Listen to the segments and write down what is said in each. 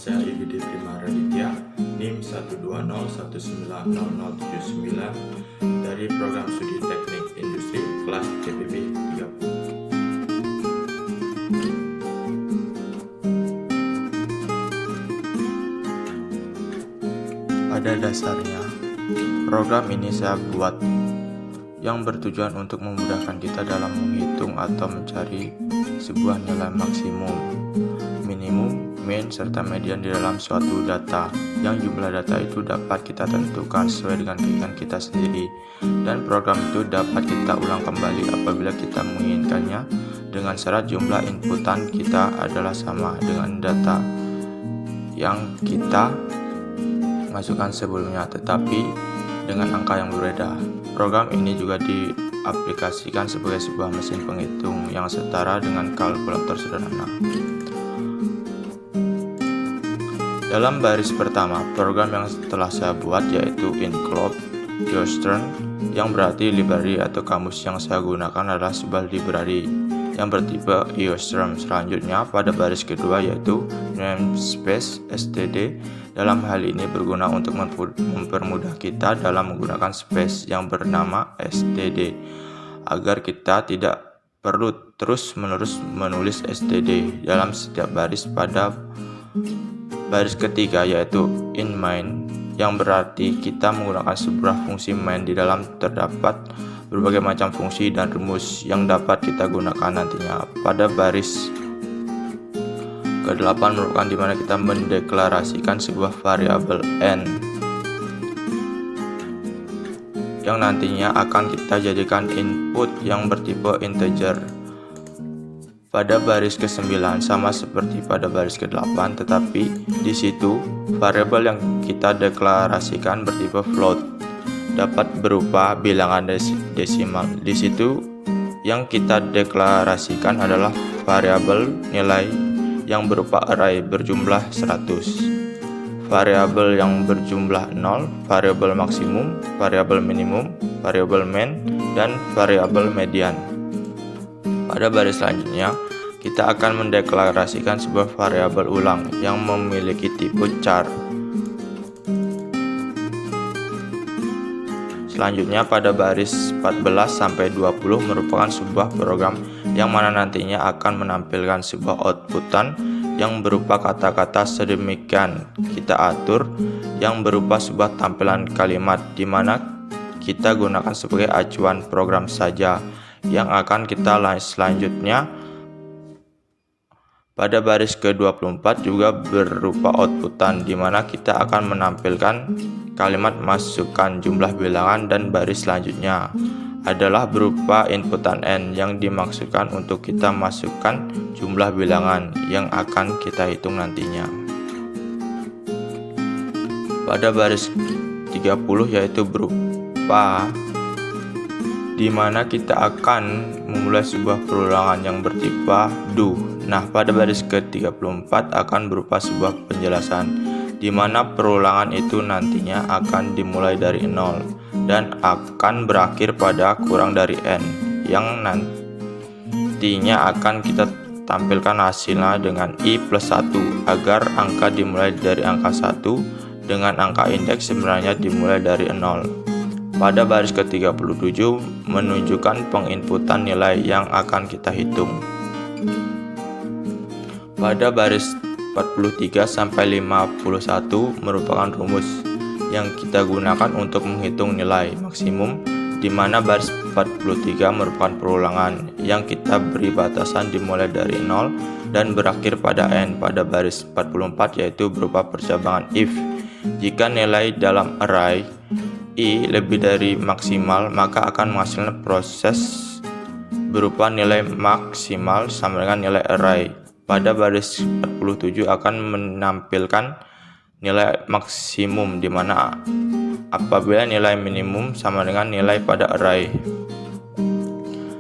saya IGD Prima Raditya, NIM 120190079 dari Program Studi Teknik Industri kelas CPB 30. Pada dasarnya, program ini saya buat yang bertujuan untuk memudahkan kita dalam menghitung atau mencari sebuah nilai maksimum, minimum, min, serta median di dalam suatu data, yang jumlah data itu dapat kita tentukan sesuai dengan keinginan kita sendiri, dan program itu dapat kita ulang kembali apabila kita menginginkannya dengan syarat jumlah inputan kita adalah sama dengan data yang kita masukkan sebelumnya, tetapi dengan angka yang berbeda. Program ini juga diaplikasikan sebagai sebuah mesin penghitung yang setara dengan kalkulator sederhana. Dalam baris pertama, program yang telah saya buat yaitu include Eostern, yang berarti library atau kamus yang saya gunakan adalah sebuah library yang bertipe Eostern. Selanjutnya, pada baris kedua yaitu namespace std. Dalam hal ini berguna untuk mempermudah kita dalam menggunakan space yang bernama std, agar kita tidak perlu terus-menerus menulis std dalam setiap baris. Pada baris ketiga yaitu in main, yang berarti kita menggunakan sebuah fungsi main di dalam terdapat berbagai macam fungsi dan rumus yang dapat kita gunakan nantinya. Pada baris ke-8 merupakan dimana kita mendeklarasikan sebuah variabel n yang nantinya akan kita jadikan input yang bertipe integer. Pada baris ke-9 sama seperti pada baris ke-8, tetapi di situ variabel yang kita deklarasikan bertipe float, dapat berupa bilangan desimal. Di situ yang kita deklarasikan adalah variabel nilai yang berupa array berjumlah 100, variabel yang berjumlah 0, variabel maksimum, variabel minimum, variabel min, dan variabel median. Pada baris selanjutnya, kita akan mendeklarasikan sebuah variabel ulang yang memiliki tipe char. Selanjutnya pada baris 14 sampai 20 merupakan sebuah program yang mana nantinya akan menampilkan sebuah outputan yang berupa kata-kata sedemikian kita atur, yang berupa sebuah tampilan kalimat di mana kita gunakan sebagai acuan program saja, yang akan kita selanjutnya pada baris ke-24 juga berupa outputan di mana kita akan menampilkan kalimat masukkan jumlah bilangan, dan baris selanjutnya adalah berupa inputan n yang dimaksudkan untuk kita masukkan jumlah bilangan yang akan kita hitung nantinya. Pada baris 30 yaitu berupa di mana kita akan memulai sebuah perulangan yang bertipe do. Nah, pada baris ke-34 akan berupa sebuah penjelasan di mana perulangan itu nantinya akan dimulai dari 0 dan akan berakhir pada kurang dari n, yang nantinya akan kita tampilkan hasilnya dengan i plus 1 agar angka dimulai dari angka 1 dengan angka indeks sebenarnya dimulai dari 0. Pada baris ke-37 menunjukkan penginputan nilai yang akan kita hitung. Pada baris 43 sampai 51 merupakan rumus yang kita gunakan untuk menghitung nilai maksimum, di mana baris 43 merupakan perulangan yang kita beri batasan dimulai dari 0 dan berakhir pada n. Pada baris 44 yaitu berupa percabangan if. Jika nilai dalam array i lebih dari maksimal, maka akan menghasilkan proses berupa nilai maksimal sama dengan nilai array. Pada baris 47 akan menampilkan nilai maksimum di mana apabila nilai minimum sama dengan nilai pada array.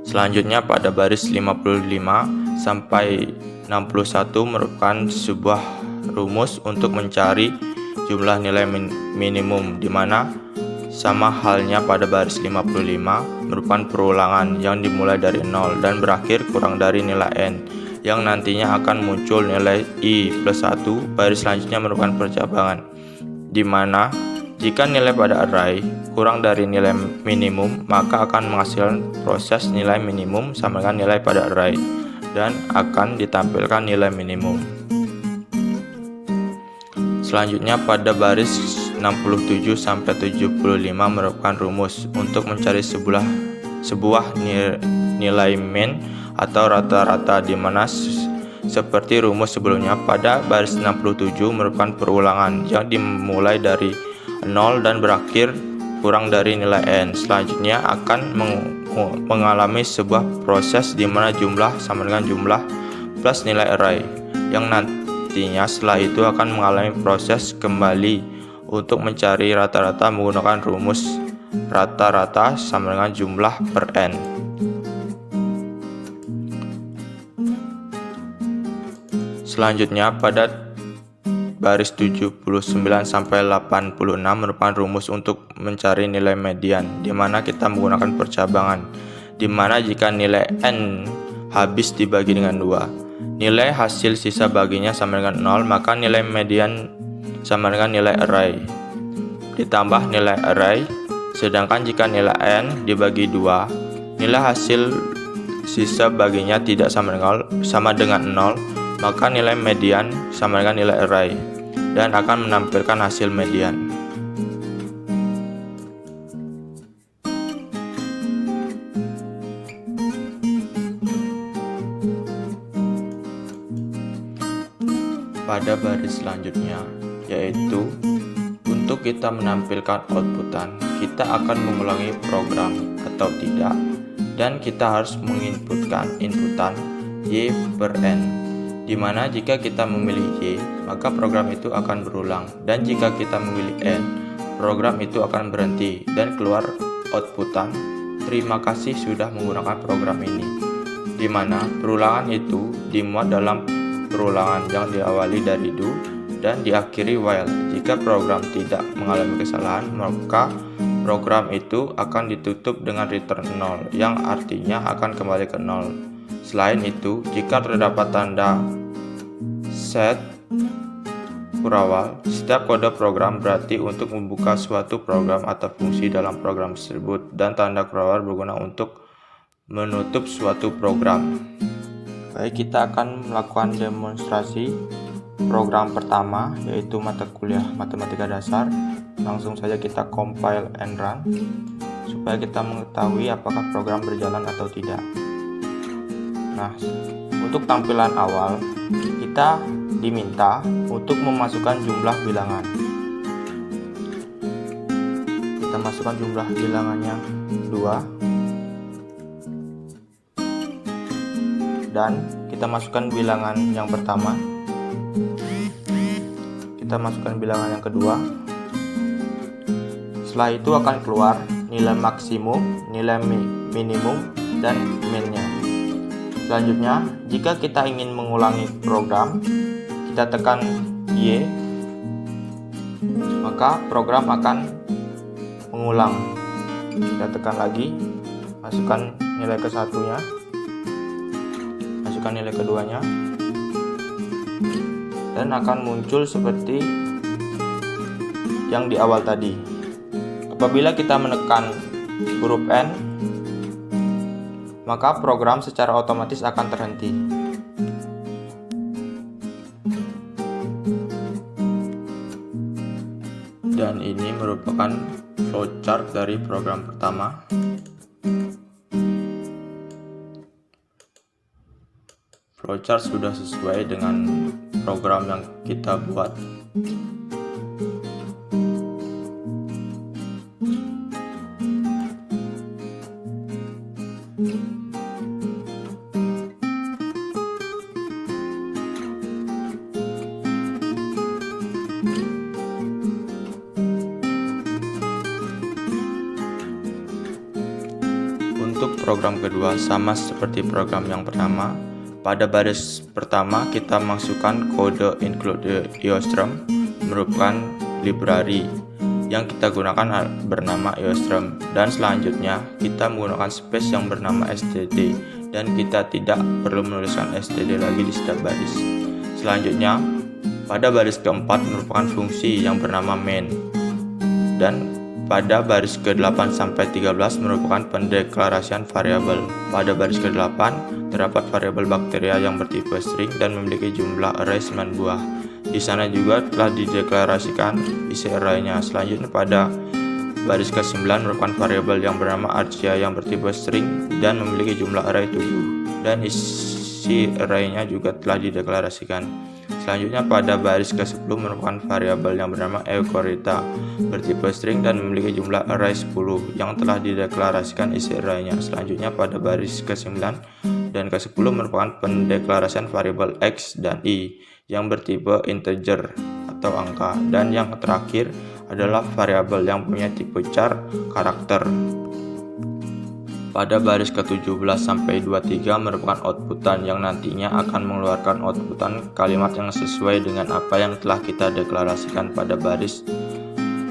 Selanjutnya pada baris 55 sampai 61 merupakan sebuah rumus untuk mencari jumlah nilai minimum, di mana sama halnya pada baris 55 merupakan perulangan yang dimulai dari 0 dan berakhir kurang dari nilai n, yang nantinya akan muncul nilai I plus 1. Baris selanjutnya merupakan percabangan, di mana jika nilai pada array kurang dari nilai minimum, maka akan menghasilkan proses nilai minimum sama dengan nilai pada array dan akan ditampilkan nilai minimum. Selanjutnya pada baris 67-75 merupakan rumus untuk mencari sebuah nilai min atau rata-rata, di mana seperti rumus sebelumnya pada baris 67 merupakan perulangan yang dimulai dari 0 dan berakhir kurang dari nilai n. Selanjutnya akan mengalami sebuah proses di mana jumlah sama dengan jumlah plus nilai array, yang nantinya setelah itu akan mengalami proses kembali untuk mencari rata-rata menggunakan rumus rata-rata sama dengan jumlah per n. Selanjutnya pada baris 79-86 merupakan rumus untuk mencari nilai median, di mana kita menggunakan percabangan, di mana jika nilai n habis dibagi dengan 2, nilai hasil sisa baginya sama dengan 0, maka nilai median sama dengan nilai array ditambah nilai array. Sedangkan jika nilai n dibagi 2, nilai hasil sisa baginya tidak sama dengan 0, maka nilai median sama dengan nilai array dan akan menampilkan hasil median. Pada baris selanjutnya, yaitu untuk kita menampilkan outputan, kita akan mengulangi program atau tidak, dan kita harus menginputkan inputan y per n, di mana jika kita memilih y, maka program itu akan berulang, dan jika kita memilih n, program itu akan berhenti dan keluar outputan terima kasih sudah menggunakan program ini, di mana perulangan itu dimuat dalam perulangan yang diawali dari do dan diakhiri while. Jika program tidak mengalami kesalahan, maka program itu akan ditutup dengan return 0, yang artinya akan kembali ke 0. Selain itu, jika terdapat tanda set kurawal, setiap kode program berarti untuk membuka suatu program atau fungsi dalam program tersebut, dan tanda kurawal berguna untuk menutup suatu program. Baik, kita akan melakukan demonstrasi program pertama, yaitu mata kuliah matematika dasar. Langsung saja kita compile and run supaya kita mengetahui apakah program berjalan atau tidak. Nah, untuk tampilan awal kita diminta untuk memasukkan jumlah bilangan. Kita masukkan jumlah bilangannya 2, dan kita masukkan bilangan yang pertama, kita masukkan bilangan yang kedua. Setelah itu akan keluar nilai maksimum, nilai minimum, dan min-nya. Selanjutnya, jika kita ingin mengulangi program, kita tekan Y, maka program akan mengulang. Kita tekan lagi, masukkan nilai ke satunya, masukkan nilai keduanya, dan akan muncul seperti yang di awal tadi. Apabila kita menekan huruf N, maka program secara otomatis akan terhenti. Dan ini merupakan flowchart dari program pertama. Flowchart sudah sesuai dengan program yang kita buat. Untuk program kedua sama seperti program yang pertama. Pada baris pertama kita masukkan kode include IOStream, merupakan library yang kita gunakan bernama IOStream, dan selanjutnya kita menggunakan space yang bernama std, dan kita tidak perlu menuliskan std lagi di setiap baris. Selanjutnya, pada baris keempat merupakan fungsi yang bernama main, dan pada baris ke-8 sampai 13 merupakan pendeklarasian variabel. Pada baris ke-8 terdapat variabel bakteria yang bertipe string dan memiliki jumlah array 9 buah. Di sana juga telah dideklarasikan isi array-nya. Selanjutnya pada baris ke-9 merupakan variabel yang bernama arcia yang bertipe string dan memiliki jumlah array 7 dan isi array-nya juga telah dideklarasikan. Selanjutnya pada baris ke-10 merupakan variabel yang bernama eukaryota bertipe string dan memiliki jumlah array 10 yang telah dideklarasikan isi array-nya. Selanjutnya pada baris ke-9 dan ke-10 merupakan pendeklarasian variabel x dan y yang bertipe integer atau angka, dan yang terakhir adalah variabel yang punya tipe char karakter. Pada baris ke-17 sampai 23 merupakan outputan yang nantinya akan mengeluarkan outputan kalimat yang sesuai dengan apa yang telah kita deklarasikan pada baris.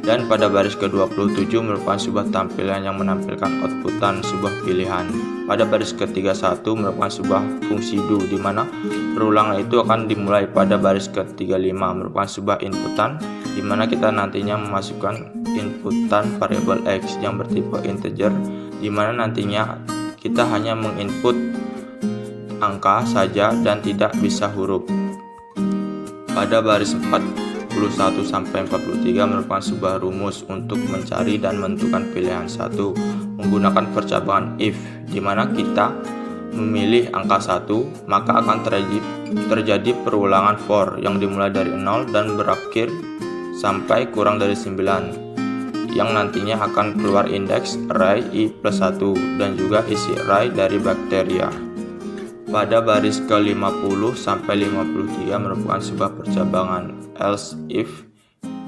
Dan pada baris ke-27 merupakan sebuah tampilan yang menampilkan outputan sebuah pilihan. Pada baris ke-31 merupakan sebuah fungsi do, di mana perulangan itu akan dimulai pada baris ke-35 merupakan sebuah inputan, di mana kita nantinya memasukkan inputan variabel x yang bertipe integer, di mana nantinya kita hanya menginput angka saja dan tidak bisa huruf. Pada baris 41 sampai 43 merupakan sebuah rumus untuk mencari dan menentukan pilihan satu menggunakan percabangan if, di mana kita memilih angka 1, maka akan terjadi perulangan for yang dimulai dari 0 dan berakhir sampai kurang dari 9, yang nantinya akan keluar indeks array i plus 1 dan juga isi array dari bakteria. Pada baris ke-50 sampai 53 merupakan sebuah percabangan else if,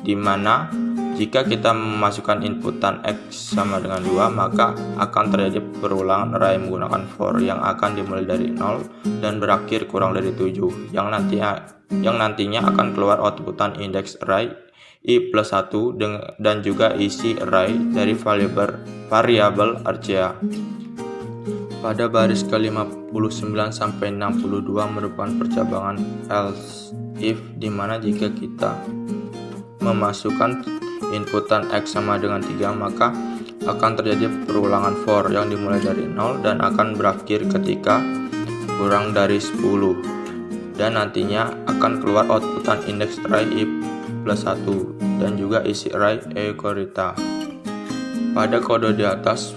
di mana jika kita memasukkan inputan x sama dengan 2, maka akan terjadi perulangan array menggunakan for yang akan dimulai dari 0 dan berakhir kurang dari 7, yang nantinya akan keluar outputan indeks array i plus 1 dan juga isi array dari variabel arcia. Pada baris ke-59 sampai 62 merupakan percabangan else if, di mana jika kita memasukkan inputan x sama dengan 3, maka akan terjadi perulangan for yang dimulai dari 0 dan akan berakhir ketika kurang dari 10, dan nantinya akan keluar outputan indeks array i plus 1 dan juga isi array eukaryota. Pada kode di atas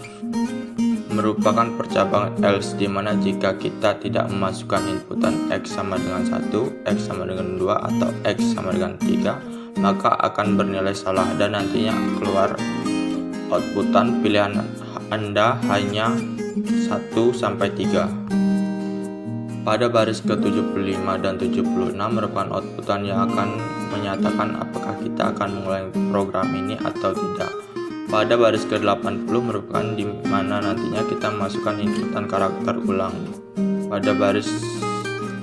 merupakan percabangan else, di mana jika kita tidak memasukkan inputan x sama dengan 1, x sama dengan 2 atau x sama dengan 3, maka akan bernilai salah dan nantinya keluar outputan pilihan Anda hanya 1 sampai 3. Pada baris ke-75 dan 76 merupakan outputan yang akan menyatakan apakah kita akan mengulangi program ini atau tidak. Pada baris ke-80 merupakan di mana nantinya kita memasukkan inputan karakter ulang. Pada baris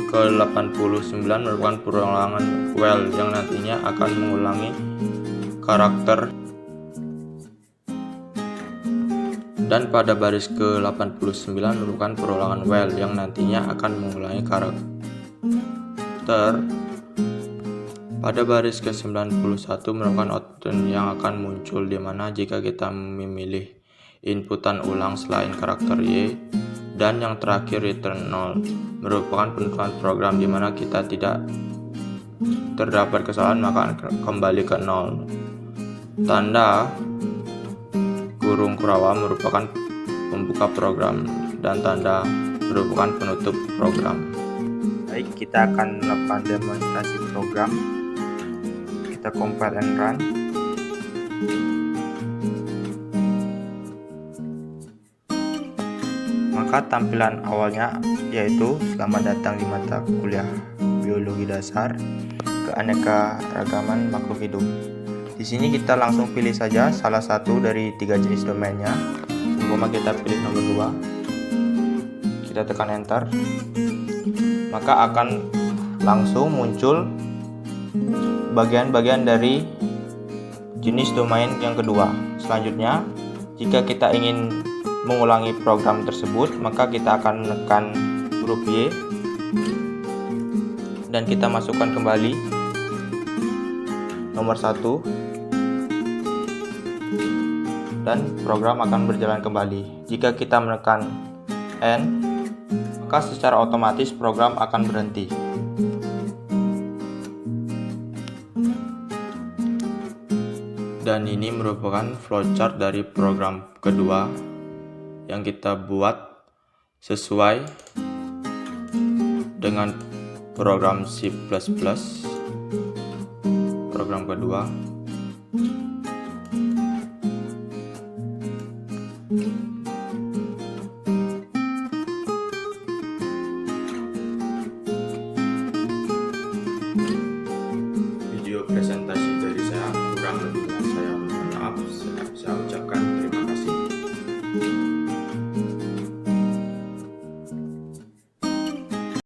ke-89 merupakan perulangan while yang nantinya akan mengulangi karakter. Dan pada baris ke-89 merupakan perulangan while yang nantinya akan mengulangi karakter. Pada baris ke-91 merupakan output yang akan muncul, di mana jika kita memilih inputan ulang selain karakter y, dan yang terakhir return 0 merupakan penutupan program, di mana kita tidak terdapat kesalahan maka kembali ke 0. Tanda kurung kurawa merupakan pembuka program dan tanda merupakan penutup program. Baik, kita akan melakukan demonstrasi program. Kita compile and run. Maka tampilan awalnya yaitu selamat datang di mata kuliah biologi dasar keanekaragaman makhluk hidup. Di sini kita langsung pilih saja salah satu dari 3 jenis domainnya. Umpama kita pilih nomor 2. Kita tekan enter. Maka akan langsung muncul bagian-bagian dari jenis domain yang kedua. Selanjutnya, jika kita ingin mengulangi program tersebut, maka kita akan menekan huruf Y dan kita masukkan kembali nomor 1 dan program akan berjalan kembali. Jika kita menekan N, maka secara otomatis program akan berhenti. Dan ini merupakan flowchart dari program kedua yang kita buat sesuai dengan program C++. Program kedua